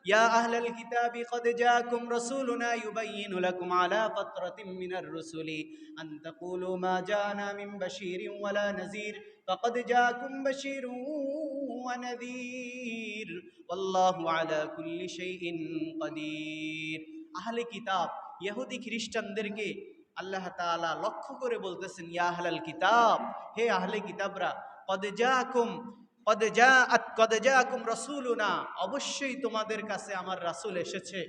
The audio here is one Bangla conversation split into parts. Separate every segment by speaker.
Speaker 1: ইয়া আহলাল কিতাবি কদ জাআকুম রাসূলুনা ইউবাইয়িনু লাকুম আলা ফাতরাতিম মিনার রুসুলি আন তাকুলু মা জাআনা মিন বাশীরিন ওয়ালা নাযীর ফাকাদ জাআকুম বাশীরুন ওয়া নাযীর ওয়াল্লাহু আলা কুল্লি শাইইন কাদির। আহলে কিতাব ইহুদি খ্রিস্টানদেরকে আল্লাহ তাআলা লক্ষ্য করে বলতেছেন, ইয়া আহলাল কিতাব, হে আহলে কিতাবরা, কদ জাআকুম রাসূলুনা, অবশ্যই তোমাদের কাছে আমার রাসূল এসেছে,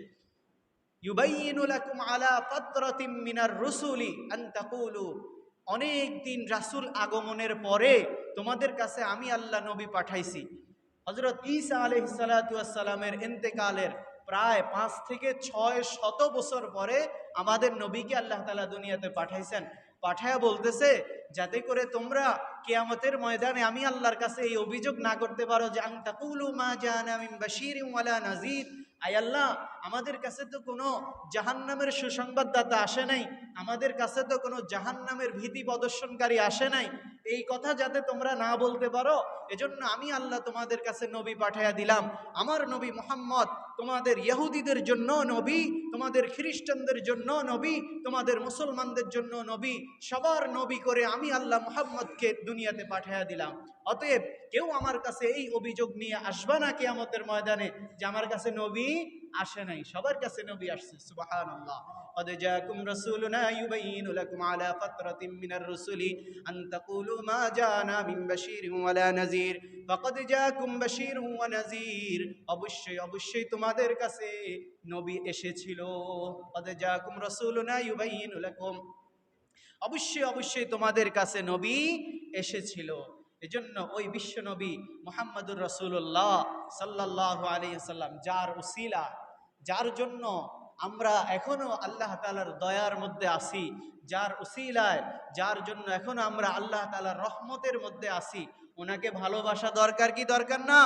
Speaker 1: ইউবাইয়িনু লাকুম আলা ফাতরাতিম মিনার রুসুলি আন তাকুলু, অনেক দিন রাসূল আগমনের পরে তোমাদের কাছে আমি আল্লাহ নবী পাঠাইছি। হযরত ঈসা আলাইহিস সালাতু ওয়াস সালামের ইন্তেকালের প্রায় 5 থেকে 6 শত বছর পরে আমাদের নবীকে আল্লাহ তাআলা দুনিয়াতে পাঠাইছেন। পাঠায়া বলতেছে, যাতে করে তোমরা কিয়ামতের ময়দানে আমি আল্লাহর কাছে এই অভিযোগ না করতে পারো যে আন তাকুলু মা জাআনা মিন বাশীরিন ওয়ালা নাযীর, আয় আল্লাহ, আমাদের কাছে তো কোনো জাহান্নামের সুসংবাদদাতা আসে নাই, আমাদের কাছে তো কোনো জাহান্নামের ভীতি প্রদর্শনকারী আসে নাই। এই কথা যাতে তোমরা না বলতে পারো, এজন্য আমি আল্লাহ তোমাদের কাছে নবী পাঠাইয়া দিলাম। আমার নবী মুহাম্মদ তোমাদের ইহুদিদের জন্য নবী, তোমাদের খ্রিস্টানদের জন্য নবী, তোমাদের মুসলমানদের জন্য নবী, সবার নবী করে আমি আল্লাহ মুহাম্মদকে দুনিয়াতে পাঠাইয়া দিলাম। অতএব কেউ আমার কাছে এই অভিযোগ নিয়ে আসবে না কিয়ামতের ময়দানে যে আমার কাছে নবী আসে নাই। সবার কাছে নবী আসছে। সুবহানাল্লাহ। قد جاءكم رسولنا يبين لكم على فترة من الرسل أن تقولوا ما جاءنا من بشير ولا نذير فقد جاءكم بشير ونذير, অবশ্যই অবশ্যই তোমাদের কাছে নবী এসেছিল। قد جاءكم رسولنا يبين لكم, অবশ্যই অবশ্যই তোমাদের কাছে নবী এসেছিল। এজন্য ওই বিশ্ব নবী মুহাম্মদুর রাসূলুল্লাহ সাল্লাল্লাহু আলাইহি ওয়াসাল্লাম, যার উসিলা, যার জন্য আমরা এখনো আল্লাহ তাআলার দয়ার মধ্যে আছি, যার উসিলায়, যার জন্য এখনো আমরা আল্লাহ তাআলার রহমতের মধ্যে আছি, ওনাকে ভালোবাসা দরকার কি দরকার না?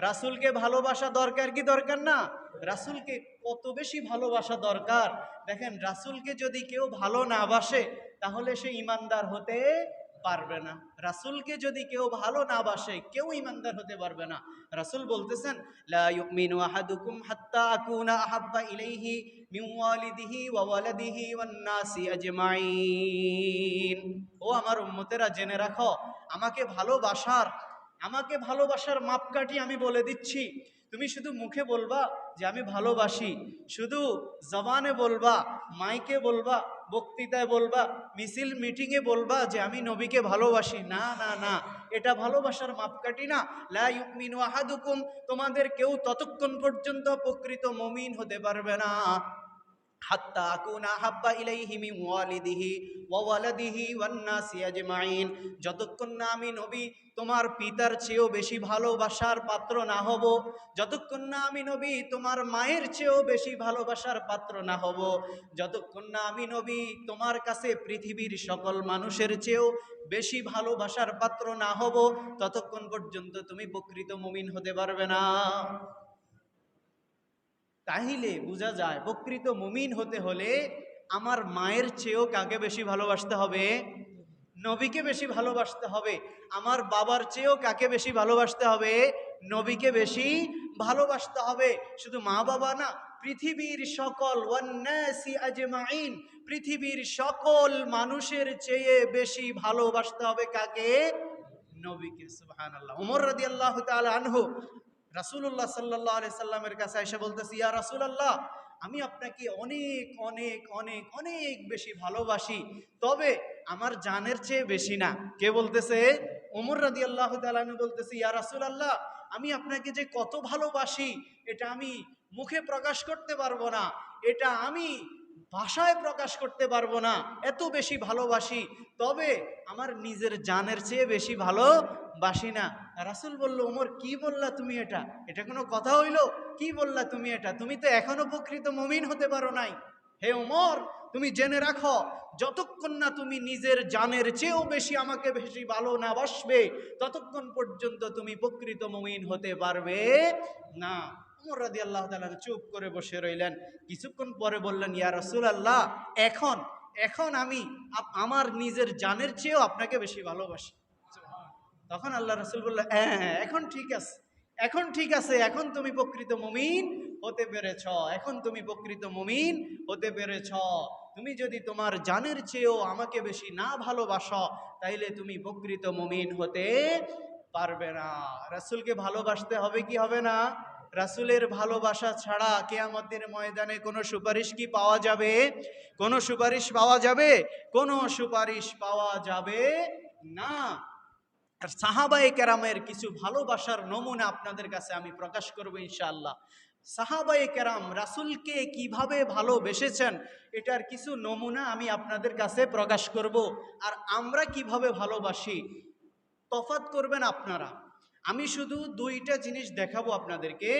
Speaker 1: রাসূলকে ভালোবাসা দরকার কি দরকার না? রাসূলকে কত বেশি ভালোবাসা দরকার। দেখেন, রাসূলকে যদি কেউ ভালো না বাসে তাহলে সে ঈমানদার হতে পারবে না। রাসূলকে যদি কেউ ভালো না বাসে কেউ ঈমানদার হতে পারবে না। রাসূল বলতেছেন, লা ইউমিনু আহাদুকুম হাত্তা আকুনা আহাব্বা ইলাইহি মিন ওয়ালিদিহি ওয়া ওয়ালাদিহি ওয়ান নাসি আজমাইন। ও আমার উম্মতেরা, জেনে রাখো, আমাকে ভালোবাসার মাপকাঠি আমি বলে দিচ্ছি। তুমি শুধু মুখে বলবা যে আমি ভালোবাসি, শুধু জবানে বলবা, মাইকে বলবা, বক্তৃতায় বলবা, মিছিল মিটিংয়ে বলবা যে আমি নবীকে ভালোবাসি, না না না, এটা ভালোবাসার মাপকাঠি না। লা ইউমিনু আহাদুকুম, তোমাদের কেউ ততক্ষণ পর্যন্ত প্রকৃত মুমিন হতে পারবে না হাত্তা আকুনা আহাব্বা ইলাইহি মিন ওয়ালিদিহি ওয়া ওয়ালাদিহি ওয়ান নাসি আজমাইন, যতক্ষণ না আমি নবী তোমার পিতার চেয়েও বেশি ভালোবাসার পাত্র না হব, যতক্ষণ না আমি নবী তোমার মায়ের চেয়েও বেশি ভালোবাসার পাত্র না হব, যতক্ষণ না আমি নবী তোমার কাছে পৃথিবীর সকল মানুষের চেয়েও বেশি ভালোবাসার পাত্র না হব, ততক্ষণ পর্যন্ত তুমি প্রকৃত মুমিন হতে পারবে না। তাইলে বোঝা যায় প্রকৃত মুমিন হতে হলে আমার মায়ের চেয়েও কাকে বেশি ভালোবাসতে হবে? নবীকে বেশি ভালোবাসতে হবে। আমার বাবার চেয়েও কাকে বেশি ভালোবাসতে হবে? নবীকে বেশি ভালোবাসতে হবে। শুধু মা বাবা না, পৃথিবীর সকল, ওয়ান্নাসি আজমাইন, পৃথিবীর সকল মানুষের চেয়ে বেশি ভালোবাসতে হবে কাকে? নবীকে। সুবহানাল্লাহ। ওমর রাদিয়াল্লাহু তাআলা আনহু রাসূলুল্লাহ সাল্লাল্লাহু আলাইহি সাল্লামের কাছে এসে বলতেছে, ইয়া রাসূলুল্লাহ, আমি আপনাকে অনেক অনেক অনেক অনেক বেশি ভালোবাসি, তবে আমার জানের চেয়ে বেশি না। কে বলতেছে? ওমর রাদিয়াল্লাহু তাআলা আনহু বলতেছে, ইয়া রাসূলুল্লাহ, আমি আপনাকে যে কত ভালোবাসি এটা আমি মুখে প্রকাশ করতে পারবো না, এটা আমি ভাষায় প্রকাশ করতে পারবো না, এত বেশি ভালোবাসি, তবে আমার নিজের জানের চেয়ে বেশি ভালোবাসি না। রাসূল বলল, ওমর, কি বললা তুমি? এটা কোনো কথা হইল? কি বললা তুমি এটা? তুমি তো এখনো প্রকৃত মুমিন হতে পারো নাই। হে ওমর, তুমি জেনে রাখো, যতক্ষণ না তুমি নিজের জানের চেয়েও বেশি আমাকে বেশি ভালো না বাসবে, ততক্ষণ পর্যন্ত তুমি প্রকৃত মুমিন হতে পারবে না। ওমর রাদিয়াল্লাহু তাআলা চুপ করে বসে রইলেন। কিছুক্ষণ পরে বললেন, ইয়া রাসূলুল্লাহ, এখন আমি আমার নিজের জানের চেয়েও আপনাকে বেশি ভালোবাসি। তখন আল্লাহ রাসূল বললেন, হ্যাঁ, এখন ঠিক আছে, এখন ঠিক আছে, এখন তুমি প্রকৃত মুমিন হতে পেরেছ, এখন তুমি প্রকৃত মুমিন হতে পেরেছ। তুমি যদি তোমার জানের চেয়েও আমাকে বেশি না ভালোবাসো, তাইলে তুমি প্রকৃত মুমিন হতে পারবে না। রাসূলকে ভালোবাসতে হবে কি হবে না? রাসূলের ভালোবাসা ছাড়া কিয়ামতের ময়দানে কোনো সুপারিশ কি পাওয়া যাবে? কোনো সুপারিশ পাওয়া যাবে? কোনো সুপারিশ পাওয়া যাবে না। আর সাহাবায়ে কেরামের কিছু ভালোবাসার নমুনা আপনাদের কাছে আমি প্রকাশ করব ইনশাআল্লাহ। সাহাবায়ে কেরাম রাসূলকে কিভাবে ভালোবেসেছেন এটার কিছু নমুনা আমি আপনাদের কাছে প্রকাশ করব। আর আমরা কিভাবে ভালোবাসি তফাৎ করবেন আপনারা। আমি শুধু দুইটা জিনিস দেখাবো আপনাদেরকে,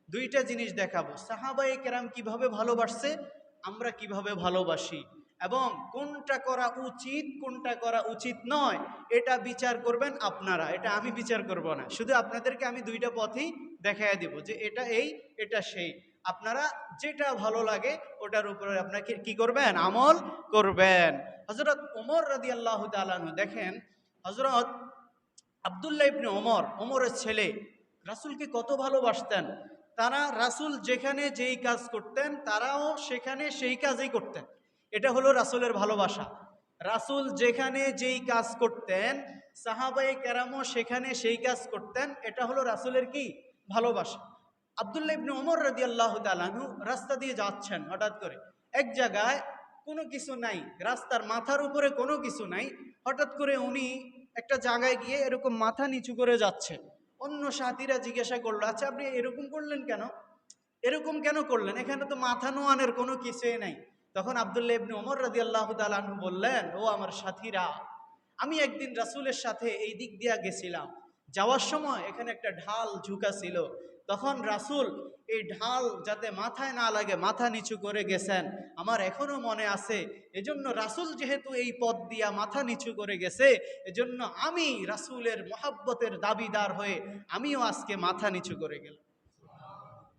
Speaker 1: দুইটা জিনিস দেখাবো। সাহাবায়ে কেরাম কিভাবে ভালোবাসছে, আমরা কিভাবে ভালোবাসি, এবং কোনটা করা উচিত কোনটা করা উচিত নয় এটা বিচার করবেন আপনারা, এটা আমি বিচার করব না। শুধু আপনাদেরকে আমি দুইটা পথই দেখাইয়া দেব যে এটা এই এটা সেই, আপনারা যেটা ভালো লাগে ওটার উপরে আপনাকে কি করবেন, আমল করবেন। হযরত ওমর রাদিয়াল্লাহু তাআলা আনহু, দেখেন হযরত আব্দুল্লাহ ইবনে ওমর, ওমরের ছেলে, রাসূলকে কত ভালোবাসতেন। তারা রাসূল যেখানে যেই কাজ করতেন তারাও সেখানে সেই কাজই করতেন। এটা হলো রাসূলের ভালোবাসা। রাসূল যেখানে যেই কাজ করতেন সাহাবায়ে কেরামও সেখানে সেই কাজ করতেন। এটা হলো রাসূলের কি ভালোবাসা। আব্দুল্লাহ ইবনে ওমর রাদিয়াল্লাহু তাআলা আনহু রাস্তা দিয়ে যাচ্ছেন, হঠাৎ করে এক জায়গায় কোনো কিছু নাই, রাস্তার মাথার উপরে কোনো কিছু নাই। হঠাৎ করে উনি একটা জায়গায় গিয়ে এরকম মাথা নিচু করে যাচ্ছে। অন্য সাথীরা জিজ্ঞাসা করলো, আচ্ছা আপনি এরকম করলেন কেন, এরকম কেন করলেন, এখানে তো মাথা নোয়ানোর কোনো কিছুই নাই। তখন আব্দুল্লাহ ইবনে ওমর রাদিয়াল্লাহু তাআলা আনহু বললেন, ও আমার সাথীরা, আমি একদিন রাসূলের সাথে এই দিক দিয়া গেছিলাম, যাওয়ার সময় এখানে একটা ঢাল ঝুঁকা ছিল, তখন রাসূল এই ঢাল যাতে মাথায় না লাগে মাথা নিচু করে গেছেন, আমার এখনো মনে আছে। এজন্য রাসূল যেহেতু এই পথ দিয়া মাথা নিচু করে গেছে, এজন্য আমি রাসূলের মহব্বতের দাবিদার হয়ে আমিও আজকে মাথা নিচু করে গেলাম।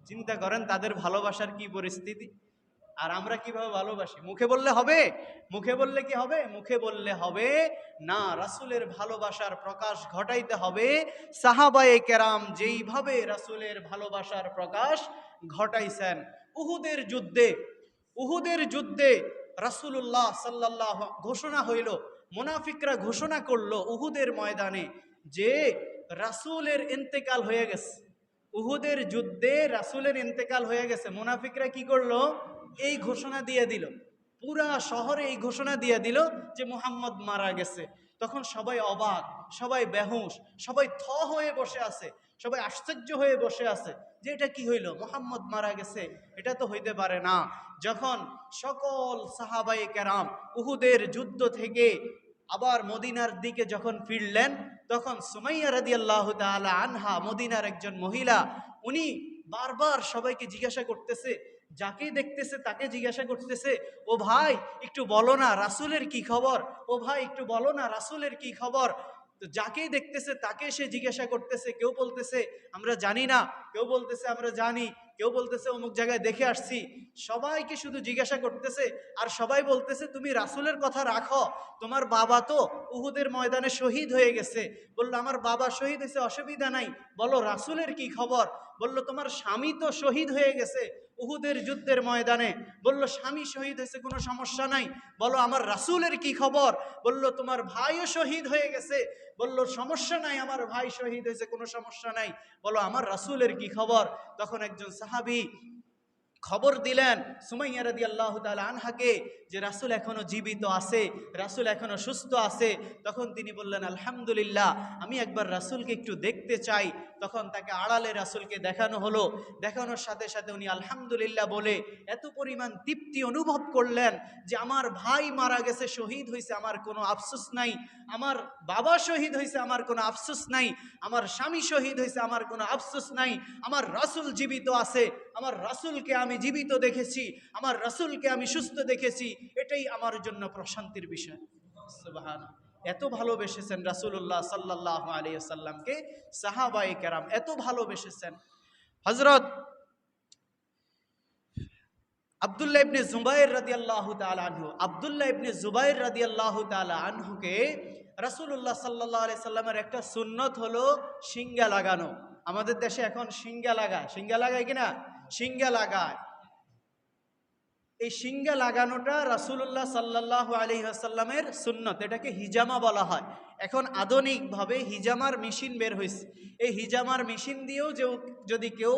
Speaker 1: চিন্তা করেন তাদের ভালোবাসার কি পরিস্থিতি। আর আমরা কিভাবে ভালোবাসি, মুখে বললে হবে, মুখে বললে কি হবে, মুখে বললে হবে না। রাসূলের ভালোবাসার প্রকাশ ঘটাইতে হবে সাহাবায়ে কেরাম যেইভাবে রাসূলের ভালোবাসার প্রকাশ ঘটাইছেন। উহুদের যুদ্ধে, উহুদের যুদ্ধে রাসূলুল্লাহ সাল্লাল্লাহু ঘোষণা হইল, মুনাফিকরা ঘোষণা করলো উহুদের ময়দানে যে রাসূলের ইন্তেকাল হয়ে গেছে। উহুদের যুদ্ধে রাসূলের ইন্তেকাল হয়ে গেছে। মুনাফিকরা কি করলো, এই ঘোষণা দিয়ে দিল, পুরা শহরে এই ঘোষণা দিয়ে দিল যে মুহাম্মদ মারা গেছে। তখন সবাই অবাক, সবাই বেহুশ, সবাই থ হয়ে বসে আছে, সবাই আশ্চর্য হয়ে বসে আছে যে এটা কি হইল, মুহাম্মদ মারা গেছে, এটা তো হইতে পারে না। যখন সকল সাহাবায়ে কেরাম উহুদের যুদ্ধ থেকে আবার মদিনার দিকে যখন ফিরলেন, তখন সুমাইয়া রাদিয়াল্লাহু তাআলা আনহা, মদিনার একজন মহিলা, উনি বারবার সবাইকে জিজ্ঞাসা করতেছে, যাকে দেখতেছে তাকে জিজ্ঞাসা করতেছে, ও ভাই একটু বলো না রাসূলের কি খবর, ও ভাই একটু বলো না রাসূলের কি খবর। তো যাকেই দেখতেছে তাকে সে জিজ্ঞাসা করতেছে, কেউ বলতেছে আমরা জানি না, কেউ বলতেছে আমরা জানি, কেউ বলতেছে অমুক জায়গায় দেখে আসছি। সবাইকে শুধু জিজ্ঞাসা করতেছে, আর সবাই বলতেছে তুমি রাসূলের কথা রাখো, তোমার বাবা তো উহুদের ময়দানে শহীদ হয়ে গেছে। বললো আমার বাবা শহীদ হয়েছে, অসুবিধা নাই, বলো রাসূলের কি খবর। বলল তোমার স্বামী তো শহীদ হয়ে গেছে উহুদের যুদ্ধের ময়দানে। বলল স্বামী শহীদ হয়েছে, কোনো সমস্যা নাই, বলো আমার রাসূলের কি খবর। বলল তোমার ভাইও শহীদ হয়ে গেছে। বলল সমস্যা নাই, আমার ভাই শহীদ হয়েছে, কোনো সমস্যা নাই, বলো আমার রাসূলের কি খবর। তখন একজন সাহাবী খবর দিলেন সুমাইয়া রাদিয়াল্লাহু তাআলা আনহাকে যে রাসূল এখনো জীবিত আছে, রাসূল এখনো সুস্থ আছে। তখন তিনি বললেন আলহামদুলিল্লাহ, আমি একবার রাসূলকে একটু দেখতে চাই। তখন তাকে আড়ালে রাসূলকে দেখানো হলো। দেখানোর সাথে সাথে উনি আলহামদুলিল্লাহ বলে এত পরিমাণ তৃপ্তি অনুভব করলেন যে আমার ভাই মারা গেছে, শহীদ হয়েছে, আমার কোনো আফসোস নাই, আমার বাবা শহীদ হয়েছে, আমার কোনো আফসোস নাই, আমার স্বামী শহীদ হয়েছে, আমার কোনো আফসোস নাই, আমার রাসূল জীবিত আছে, আমার রাসূলকে আমি জীবিত দেখেছি, আমার রাসূলকে আমি সুস্থ দেখেছি, এটাই আমার জন্য প্রশান্তির বিষয়। সুবহানাল্লাহ। এত ভালোবেসেছেন রাসূলুল্লাহ সাল্লাল্লাহু আলাইহি ওয়াসাল্লামকে সাহাবায়ে কেরাম, এত ভালোবেসেছেন। হযরত আব্দুল্লাহ ইবনে জুবাইর রাদিয়াল্লাহু তাআলা আনহু, আব্দুল্লাহ ইবনে জুবাইর রাদিয়াল্লাহু তাআলা আনহুকে রাসূলুল্লাহ সাল্লাল্লাহু আলাইহি সাল্লামের একটা সুন্নত হলো শিঙ্গা লাগানো। আমাদের দেশে এখন শিঙ্গা লাগায়, শিঙ্গা লাগায় কিনা? শিঙ্গা লাগায়। এই শিঙ্গা লাগানোটা রাসূলুল্লাহ সাল্লাল্লাহু আলাইহি ওয়াসাল্লামের সুন্নত, এটাকে হিজামা বলা হয়। এখন আধুনিকভাবে হিজামার মেশিন বের হয়েছে। এই হিজামার মেশিন দিয়েও যদি কেউ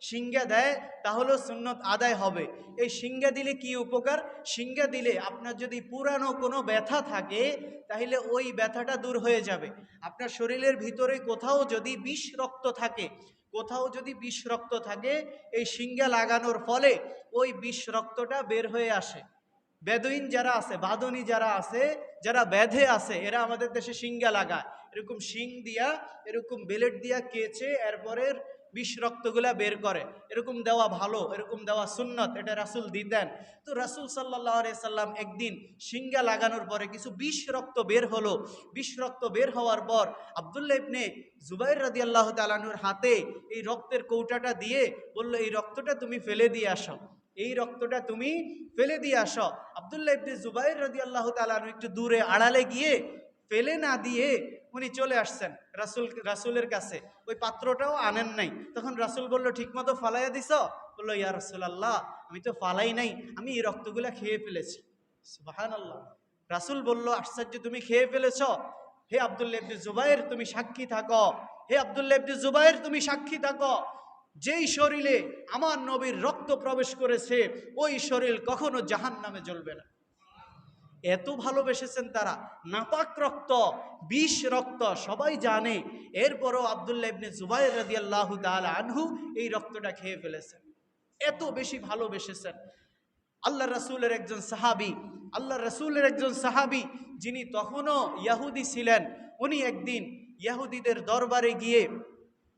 Speaker 1: শিঙ্গা দেয় তাহলেও সুন্নত আদায় হবে। এই শিঙ্গা দিলে কি উপকার? শিঙ্গা দিলে আপনার যদি পুরানো কোনো ব্যথা থাকে তাহলে ওই ব্যথাটা দূর হয়ে যাবে। আপনার শরীরের ভিতরে কোথাও যদি বিষ রক্ত থাকে, কোথাও যদি বিষ রক্ত থাকে, এই শিঙ্গা লাগানোর ফলে ওই বিষ রক্তটা বের হয়ে আসে। বেদুইন যারা আছে, বাদনী যারা আছে, যারা ব্যাধে আছে, এরা আমাদের দেশে শিঙ্গা লাগায়। এরকম শিং দিয়া, এরকম বেলেট দিয়া কেচে এরপরে বিষ রক্তগুলা বের করে। এরকম দেওয়া ভালো, এরকম দেওয়া সুন্নত, এটা রাসূল দিতেন। তো রাসূল সাল্লাল্লাহু আলাইহি সাল্লাম একদিন শিঙ্গা লাগানোর পরে কিছু বিষ রক্ত বের হলো। বিষ রক্ত বের হওয়ার পর আব্দুল্লাহ ইবনে জুবাইর রাদিয়াল্লাহু তাআলা আনহুর হাতে এই রক্তের কৌটাটা দিয়ে বলল, এই রক্তটা তুমি ফেলে দিয়ে আসো, এই রক্তটা তুমি ফেলে দিয়ে আসো। আব্দুল্লাহ ইবনে জুবাইর রাদিয়াল্লাহু তাআলা আনহু একটু দূরে আড়ালে গিয়ে ফেলে না দিয়ে উনি চলে আসছেন রাসূলের কাছে। ওই পাত্রটাও আনেন নাই। তখন রাসূল বলল, ঠিকমতো ফালাইয়া দিছ? বলল, ইয়া রাসূলুল্লাহ, আমি তো ফালাই নাই, আমি এই রক্তগুলা খেয়ে ফেলেছি। সুবহানাল্লাহ। রাসূল বলল, আশ্চর্য, তুমি খেয়ে ফেলেছ? হে আব্দুল্লাহ ইবনে জুবাইর, তুমি সাক্ষী থাকো। হে আব্দুল্লাহ ইবনে জুবাইর, তুমি সাক্ষী থাকো, যেই শরীরে আমার নবীর রক্ত প্রবেশ করেছে ওই শরীর কখনো জাহান্নামে জ্বলবে না। এত ভালোবেসেছেন তারা। নাপাক রক্ত, বিষ রক্ত সবাই জানে, এরপরও আব্দুল্লাহ ইবনে জুবাইর রাদিয়াল্লাহু তাআলা আনহু এই রক্তটা খেয়ে ফেলেছেন। এত বেশি ভালোবেসেছেন। আল্লাহ রাসূলের একজন সাহাবী, আল্লাহ রাসূলের একজন সাহাবী যিনি তখনও ইহুদি ছিলেন, উনি একদিন ইহুদিদের দরবারে গিয়ে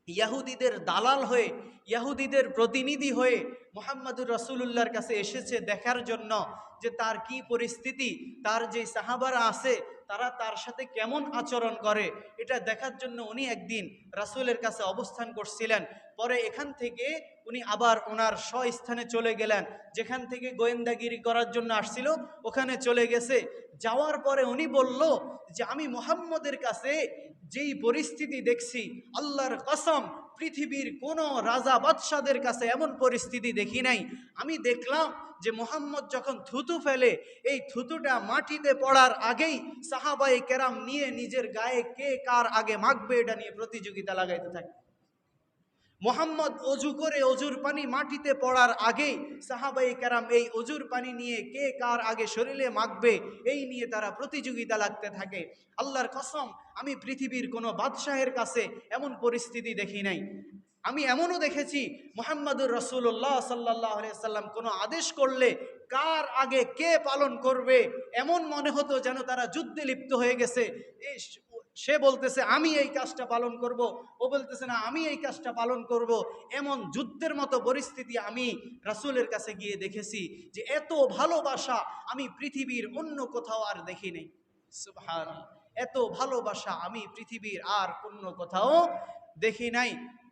Speaker 1: ইহুদিদের দালাল হয়ে, ইহুদিদের প্রতিনিধি হয়ে মুহাম্মদুর রাসূলুল্লাহর কাছে এসেছে দেখার জন্য যে তার কি পরিস্থিতি, তার যে সাহাবারা আছে তারা তার সাথে কেমন আচরণ করে, এটা দেখার জন্য উনি একদিন রাসূলের কাছে অবস্থান করছিলেন। পরে এখান থেকে উনি আবার ওনার স্বস্থানে চলে গেলেন, যেখান থেকে গোয়েন্দাগিরি করার জন্য আসছিল ওখানে চলে গেছে। যাওয়ার পরে উনি বলল যে আমি মুহাম্মদের কাছে যেই পরিস্থিতি দেখছি, আল্লাহর কসম পৃথিবীর কোনো রাজা বাদশাদের কাছে এমন পরিস্থিতি দেখি নাই। আমি দেখলাম যে মুহাম্মদ যখন থুতু ফেলে, এই থুতুটা মাটিতে পড়ার আগেই সাহাবায়ে কেরাম নিয়ে নিজের গায়ে কে কার আগে মাখবে এটা নিয়ে প্রতিযোগিতা লাগাইতে থাকে। মুহাম্মদ অজু করে অজুর পানি মাটিতে পড়ার আগেই সাহাবায়ে কেরাম এই অজুর পানি নিয়ে কে কার আগে শরীরে মাখবে এই নিয়ে তারা প্রতিযোগিতা লাগতে থাকে। আল্লাহর কসম, আমি পৃথিবীর কোনো বাদশাহের কাছে এমন পরিস্থিতি দেখি নাই। আমি এমনও দেখেছি মুহাম্মদুর রাসূলুল্লাহ সাল্লাল্লাহু আলাইহি সাল্লাম কোনো আদেশ করলে কার আগে কে পালন করবে এমন মনে হতো যেন তারা যুদ্ধে লিপ্ত হয়ে গেছে। সে বলতেছে আমি এই কাজটা পালন করব, ও বলতেছে না আমি এই কাজটা পালন করব। এমন যুদ্ধের মতো পরিস্থিতি আমি রাসূলের কাছে গিয়ে দেখেছি, যে এত ভালোবাসা আমি পৃথিবীর অন্য কোথাও আর দেখি নাই। সুবহানাল্লাহ। এত ভালোবাসা আমি পৃথিবীর আর অন্য কোথাও দেখি নাই।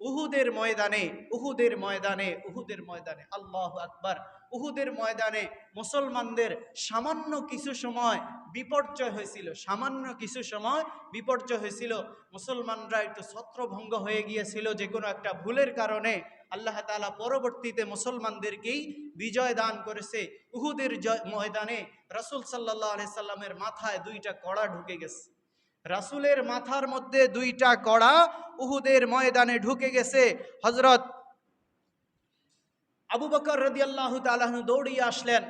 Speaker 1: উহুদের ময়দানে, উহুদের ময়দানে, উহুদের ময়দানে, আল্লাহু আকবার, উহুদের ময়দানে মুসলমানদের সামান্য কিছু সময় বিপর্যয় হয়েছিল, সামান্য কিছু সময় বিপর্যয় হয়েছিল। মুসলমানরা একটু ছত্রভঙ্গ হয়ে গিয়েছিল যে কোনো একটা ভুলের কারণে। আল্লাহ তাআলা পরবর্তীতে মুসলমানদেরকেই বিজয় দান করেছে। উহুদের ময়দানে রাসূল সাল্লাল্লাহু আলাইহি সাল্লামের মাথায় দুইটা কড়া ঢুকে গেছে। রাসূলের মাথার মধ্যে দুইটা কড়া উহুদের ময়দানে ঢুকে গেছে। হযরত আবু বকর রাদিয়াল্লাহু তাআলা আনহু দৌড়িয়ে আসলেন।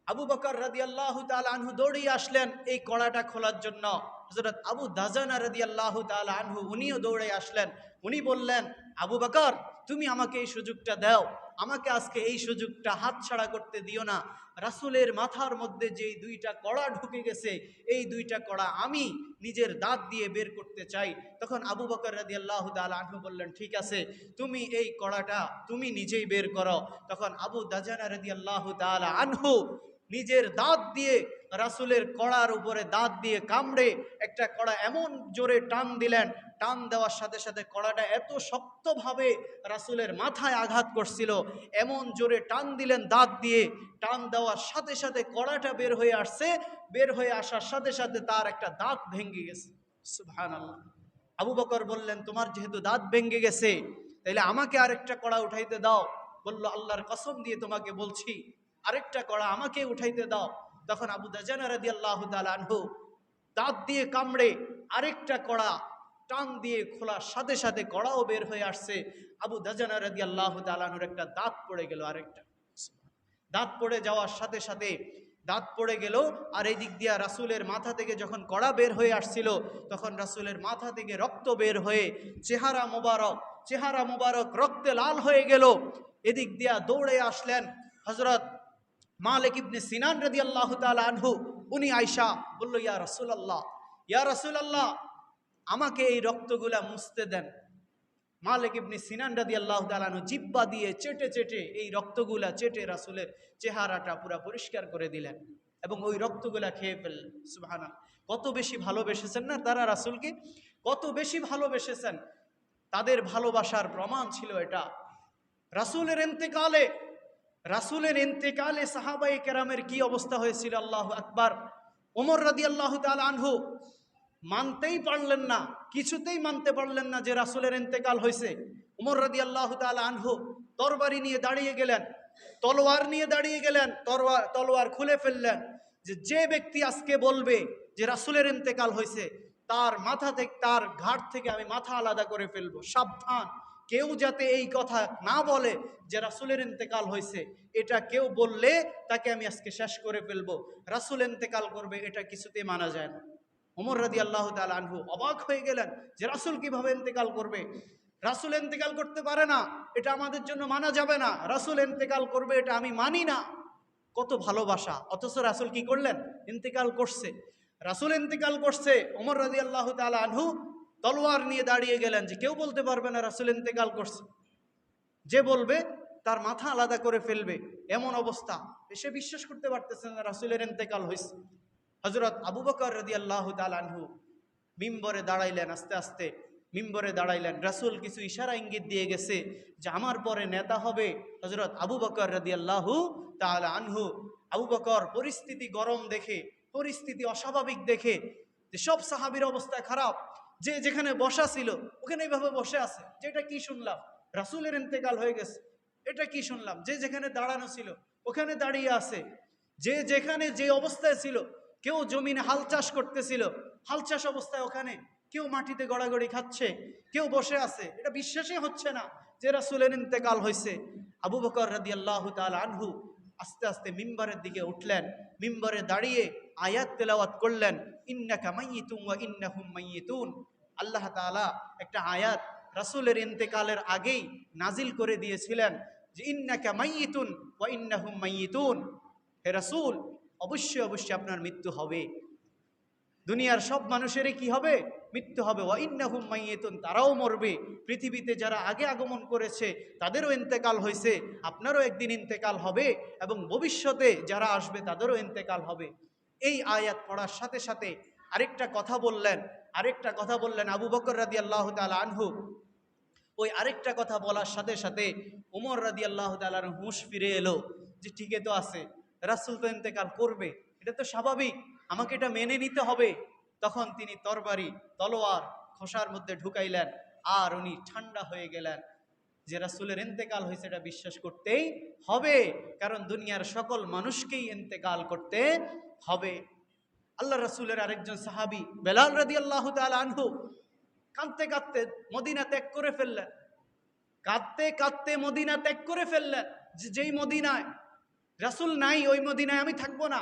Speaker 1: আবু বকর রাদিয়াল্লাহু তাআলা আনহু দৌড়িয়ে আসলেন এই কড়াটা খোলার জন্য। হযরত আবু দাজানা রাদিয়াল্লাহু তাআলা আনহু উনিও দৌড়ে আসলেন। উনি বললেন, আবু বকর, তুমি আমাকে এই সুযোগটা দাও, আমাকে আজকে এই সুযোগটা হাতছাড়া করতে দিও না। রাসূলের মাথার মধ্যে যেই দুইটা কড়া ঢুকে গেছে, এই দুইটা কড়া আমি নিজের দাঁত দিয়ে বের করতে চাই। তখন আবু বকর রাদিয়াল্লাহু তাআলা আনহু বললেন, ঠিক আছে, তুমি এই কড়াটা তুমি নিজেই বের করো। তখন আবু দাজানা রাদিয়াল্লাহু তাআলা আনহু নিজের দাঁত দিয়ে রাসূলের কড়ার উপরে দাঁত দিয়ে কামড়ে একটা কড়া এমন জোরে টান দিলেন, টান দেওয়ার সাথে সাথে কড়াটা এত শক্তভাবে রাসূলের মাথায় আঘাত করছিল, এমন জোরে টান দিলেন দাঁত দিয়ে, টান দেওয়ার সাথে সাথে কড়াটা বের হয়ে আসছে, বের হয়ে আসার সাথে সাথে তার একটা দাঁত ভেঙে গেছে। সুবহানাল্লাহ। আবু বকর বললেন, তোমার যেহেতু দাঁত ভেঙে গেছে তাইলে আমাকে আরেকটা কড়া উঠাইতে দাও। বলল, আল্লাহর কসম দিয়ে তোমাকে বলছি, আরেকটা কড়া আমাকে উঠাইতে দাও। তখন আবু দাজানা রাদিয়াল্লাহু তাআলা আনহু দাঁত দিয়ে কামড়ে আরেকটা কড়া টান দিয়ে খোলার সাথে সাথে কড়াও বের হয়ে আসছে। আবু দাজানা রাদিয়াল্লাহু তাআলা আনহুর একটা দাঁত পড়ে গেল, আরেকটা দাঁত পড়ে যাওয়ার সাথে সাথে দাঁত পড়ে গেল। আর এই দিক দিয়ে রাসূলের মাথা থেকে যখন কড়া বের হয়ে আসছিল তখন রাসূলের মাথা থেকে রক্ত বের হয়ে চেহারা মুবারক রক্তে লাল হয়ে গেল। এদিক দিয়া দৌড়ে আসলেন হযরত মালিক ইবনে সিনান রাদিয়াল্লাহু তাআলা আনহু। উনি আয়েশা বলল, ইয়া রাসূলুল্লাহ, আমাকে এই রক্তগুলা মুছতে দেন। মালিক ইবনে সিনান রাদিয়াল্লাহু তাআলা আনহু জিহ্বা দিয়ে চেটে চেটে এই রক্তগুলা চেটে রাসূলের চেহারাটা পুরা পরিষ্কার করে দিলেন এবং ওই রক্তগুলা খেয়ে ফেললেন। সুবহানাল্লাহ। কত বেশি ভালোবেসেছেন না তারা রাসূলকে, কত বেশি ভালোবেসেছেন। তাদের ভালোবাসার প্রমাণ ছিল এটা। রাসূলের ইন্তেকালে সাহাবায়ে কেরামের কি অবস্থা হয়েছিল, আল্লাহু আকবার। ওমর রাদিয়াল্লাহু তাআলা আনহু মানতেই পারলেন না, কিছুতেই মানতে পারলেন না যে রাসূলের ইন্তেকাল হয়েছে। ওমর রাদিয়াল্লাহু তাআলা আনহু তরবারি নিয়ে দাঁড়িয়ে গেলেন, তলোয়ার নিয়ে দাঁড়িয়ে গেলেন, তলোয়ার খুলে ফেললেন যে ব্যক্তি আজকে বলবে যে রাসূলের ইন্তেকাল হয়েছে তার মাথা থেকে, তার ঘাট থেকে আমি মাথা আলাদা করে ফেলবো। সাবধান, কেউ যাতে এই কথা না বলে যে রাসূলের ইন্তেকাল হয়েছে, এটা কেউ বললে তাকে আমি আজকে শেষ করে ফেলবো। রাসূল ইন্তেকাল করবে এটা কিছুতেই মানা যায় না। ওমর রাদিয়াল্লাহু তাআলা আনহু অবাক হয়ে গেলেন যে রাসূল কিভাবে ইন্তেকাল করবে, রাসূল ইন্তেকাল করতে পারে না, এটা আমাদের জন্য মানা যাবে না, রাসূল ইন্তেকাল করবে এটা আমি মানি না। কত ভালোবাসা, অথচ রাসূল কি করলেন, ইন্তেকাল করছে। রাসূল ইন্তেকাল করছে, ওমর রাদিয়াল্লাহু তাআলা আনহু তলোয়ার নিয়ে দাঁড়িয়ে গেলেন যে কেউ বলতে পারবে না রাসূল ইন্তেকাল করছে, যে বলবে তার মাথা আলাদা করে ফেলবে, এমন অবস্থা। এসে বিশ্বাস করতে পারতেছেন না রাসূলের ইন্তেকাল হয়েছে। হযরত আবু বকর রাদিয়াল্লাহু তাআলা আনহু মিম্বরে দাঁড়াইলেন, আস্তে আস্তে মিম্বরে দাঁড়াইলেন। রাসূল কিছু ইশারা ইঙ্গিত দিয়ে গেছে যে আমার পরে নেতা হবে হযরত আবু বকর রাদিয়াল্লাহু তাআলা আনহু। আবু বকর পরিস্থিতি গরম দেখে, পরিস্থিতি অস্বাভাবিক দেখে, যে সব সাহাবীর অবস্থা খারাপ, যে যেখানে বসা ছিল ওখানে এইভাবে বসে আছে, যেটা কি শুনলাম, রাসূলের ইন্তেকাল হয়ে গেছে, এটা কি শুনলাম। যে যেখানে দাঁড়ানো ছিল ওখানে দাঁড়িয়ে আছে, যে যেখানে যে অবস্থায় ছিল, কেউ জমিনে হাল চাষ করতেছিল, হাল চাষ অবস্থায় ওখানে, কেউ মাটিতে গড়াগড়ি খাচ্ছে, কেউ বসে আছে, এটা বিশ্বাসই হচ্ছে না যে রাসূলের ইন্তেকাল হয়েছে। আবু বকর রাদিয়াল্লাহু তাআলা আনহু আস্তে আস্তে মিম্বরের দিকে উঠলেন, মিম্বরে দাঁড়িয়ে আয়াত তেলাওয়াত করলেন, ইন্নাকা মাইয়িতুন ওয়া ইন্নাহুম মাইয়িতুন। আল্লাহ তাআলা একটা আয়াত রাসূলের ইন্তেকালের আগেই নাজিল করে দিয়েছিলেন যে ইন্নাকা মাইয়িতুন ওয়া ইন্নাহুম মাইয়িতুন, হে রাসূল অবশ্যই অবশ্যই আপনার মৃত্যু হবে, দুনিয়ার সব মানুষেরই কি হবে, মৃত্যু হবে। ওয়া ইন্নাহুম মাইয়িতুন, তারাও মরবে, পৃথিবীতে যারা আগে আগমন করেছে তাদেরও ইন্তেকাল হয়েছে, আপনারও একদিন ইন্তেকাল হবে এবং ভবিষ্যতে যারা আসবে তাদেরও ইন্তেকাল হবে। এই আয়াত পড়ার সাথে সাথে আরেকটা কথা বললেন আবু বকর রাদিয়াল্লাহু তাআলা আনহু। ওই আরেকটা কথা বলার সাথে সাথে ওমর রাদিয়াল্লাহু তাআলার হুঁশ ফিরে এলো যে ঠিকই তো আছে, রাসূল তো ইন্তেকাল করবে, এটা তো স্বাভাবিক, আমাকে এটা মেনে নিতে হবে। তখন তিনি তলোয়ার খোসার মধ্যে ঢুকাইলেন আর উনি ঠান্ডা হয়ে গেলেন যে রাসূলের ইন্তেকাল হয়েছে এটা বিশ্বাস করতেই হবে, কারণ দুনিয়ার সকল মানুষকেই ইন্তেকাল করতে হবে। আল্লাহ রাসূলের আরেকজন সাহাবী বেলাল রাদিয়াল্লাহু তাআলা আনহু কাঁদতে কাঁদতে মদিনা ত্যাগ করে ফেললেন, মদিনা ত্যাগ করে ফেললেন। যেই মদিনায় রাসূল নাই ওই মদিনায় আমি থাকবো না,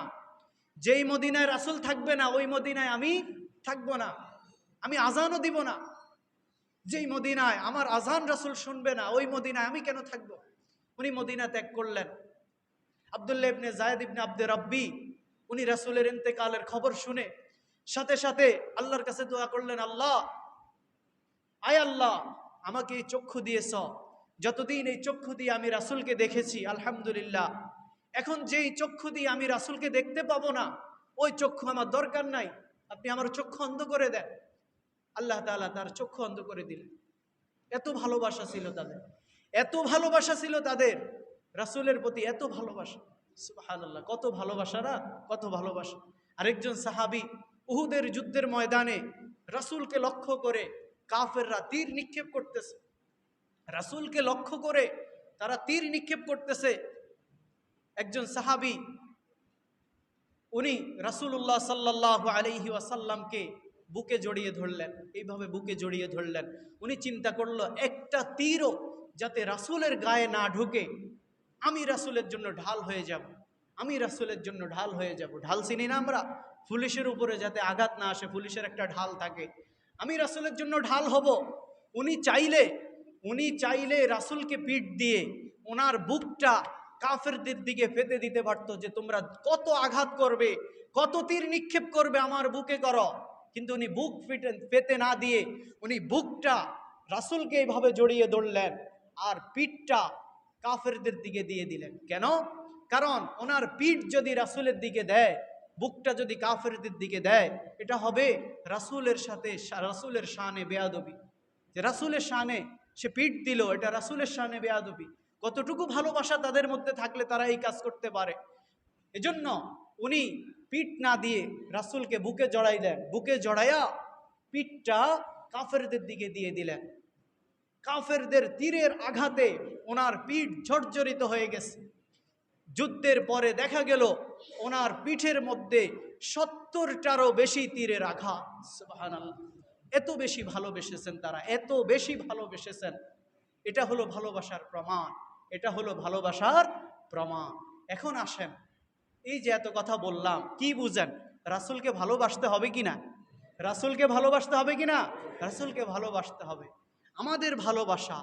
Speaker 1: যেই মদিনায় রাসূল থাকবে না ওই মদিনায় আমি থাকবো না, আমি আজানও দিব না। যেই মদিনায় আমার আজান রাসূল শুনবে না ওই মদিনায় আমি কেন থাকবো। উনি মদিনা ত্যাগ করলেন। আব্দুল্লাহ ইবনে যায়েদ ইবনে আব্দে রাব্বি উনি রাসূলের ইন্তেকালের খবর শুনে সাথে সাথে আল্লাহর কাছে দোয়া করলেন, আল্লাহ, আয় আল্লাহ, আমাকে এই চক্ষু দিয়েছ, যতদিন এই চক্ষু দিয়ে আমি রাসূলকে দেখেছি আলহামদুলিল্লাহ, এখন যেই চক্ষু দিয়ে আমি রাসূলকে দেখতে পাবো না, ওই চক্ষু আমার দরকার নাই, আপনি আমার চক্ষু অন্ধ করে দেন। আল্লাহ তাআলা তার চক্ষু অন্ধ করে দিলেন। এত ভালোবাসা ছিল তাদের, এত ভালোবাসা ছিল তাদের রাসূলের প্রতি, এত ভালোবাসা। সুবহানাল্লাহ, কত ভালোবাসা না, কত ভালোবাসা। আরেকজন সাহাবী উহুদের যুদ্ধের ময়দানে রাসূলকে লক্ষ্য করে কাফেররা তীর নিক্ষেপ করতেছে, রাসূলকে লক্ষ্য করে তারা তীর নিক্ষেপ করতেছে। একজন সাহাবী উনি রাসূলুল্লাহ সাল্লাল্লাহু আলাইহি ওয়াসাল্লামকে বুকে জড়িয়ে ধরলেন, এইভাবে বুকে জড়িয়ে ধরলেন। উনি চিন্তা করলো একটা তীরও যাতে রাসূলের গায়ে না ঢুকে, আমি রাসূলের জন্য ঢাল হয়ে যাব, আমি রাসূলের জন্য ঢাল হয়ে যাব। ঢাল চিনি না আমরা, পুলিশের উপরে যাতে আঘাত না আসে, পুলিশের একটা ঢাল থাকে, আমি রাসূলের জন্য ঢাল হব। উনি চাইলে রাসূলকে পিঠ দিয়ে ওনার বুকটা কাফেরদের দিকে ফেতে দিতে পারতো, যে তোমরা কত আঘাত করবে, কত তীর নিক্ষেপ করবে আমার বুকে করো। কিন্তু উনি বুক পেতে না দিয়ে উনি বুকটা রাসূলকে এইভাবে জড়িয়ে ধরলেন আর পিঠটা কাফেরদের দিকে দিয়ে দিলেন। কেন? কারণ ওনার পিঠ যদি রাসূলের দিকে দেয়, বুকটা যদি কাফেরদের দিকে দেয়, এটা হবে রাসূলের সাথে রাসূলের শানে বেয়াদবি। যে রাসূলের শানে সে পিঠ দিল, এটা রাসূলের শানে বেয়াদবি। কতটুকু ভালোবাসা তাদের মধ্যে থাকলে তারা এই কাজ করতে পারে। এজন্য উনি পিঠ না দিয়ে রাসূলকে বুকে জড়াইলেন, বুকে জড়াইয়া পিঠটা কাফেরদের দিকে দিয়ে দিলেন। কাফেরদের তীরের আঘাতে ওনার পিঠ জর্জরিত হয়ে গেছে। যুদ্ধের পরে দেখা গেল ওনার পিঠের মধ্যে 70টারও বেশি তীরের আঘাত। সুবহানাল্লাহ, এত বেশি ভালোবেসেছেন তারা, এত বেশি ভালোবেসেছেন। এটা হলো ভালোবাসার প্রমাণ, এটা হলো ভালোবাসার প্রমাণ। এখন আসেন, এই যে এত কথা বললাম, কি বুঝেন? রাসূলকে ভালোবাসতে হবে কিনা? রাসূলকে ভালোবাসতে হবে কিনা? রাসূলকে ভালোবাসতে হবে। আমাদের ভালোবাসা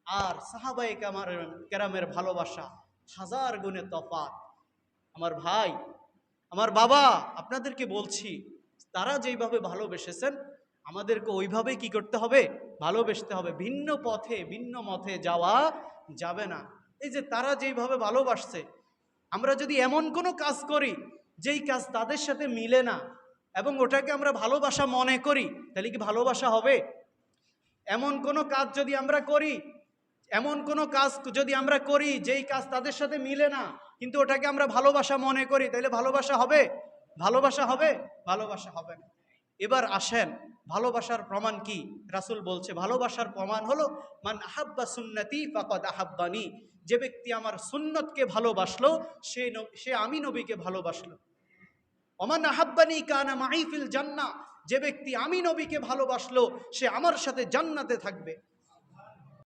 Speaker 1: আর সাহাবায়ে কেরামের ভালোবাসা হাজার গুণে তফাৎ। আমার ভাই, আমার বাবা, আপনাদেরকে বলছি, তারা যেইভাবে ভালোবেসেছেন আমাদেরকে ওইভাবেই কি করতে হবে? ভালোবাসতে হবে। ভিন্ন পথে ভিন্ন মতে যাওয়া যাবে না। এই যে তারা যেইভাবে ভালোবাসছে, আমরা যদি এমন কোনো কাজ করি যেই কাজ তাদের সাথে মিলে না এবং ওটাকে আমরা ভালোবাসা মনে করি, তাহলে কি ভালোবাসা হবে? এমন কোনো কাজ যদি আমরা করি, এমন কোনো কাজ যদি আমরা করি যেই কাজ তাদের সাথে মিলে না, কিন্তু ওটাকে আমরা ভালোবাসা মনে করি, তাহলে ভালোবাসা হবে? ভালোবাসা হবে? ভালোবাসা হবে না। এবার আসেন, ভালোবাসার প্রমাণ কি? রাসূল বলছে ভালোবাসার প্রমাণ হলো মান আহাব্বা সুন্নতি ফাকাদ আহাব্বানি। যে ব্যক্তি আমার সুন্নতকে ভালোবাসলো সে আমি নবীকে ভালোবাসলো। ওমান আহাব্বানি কানা মাই ফিল জান্নাহ। যে ব্যক্তি আমি নবীকে ভালোবাসলো সে আমার সাথে জান্নাতে থাকবে।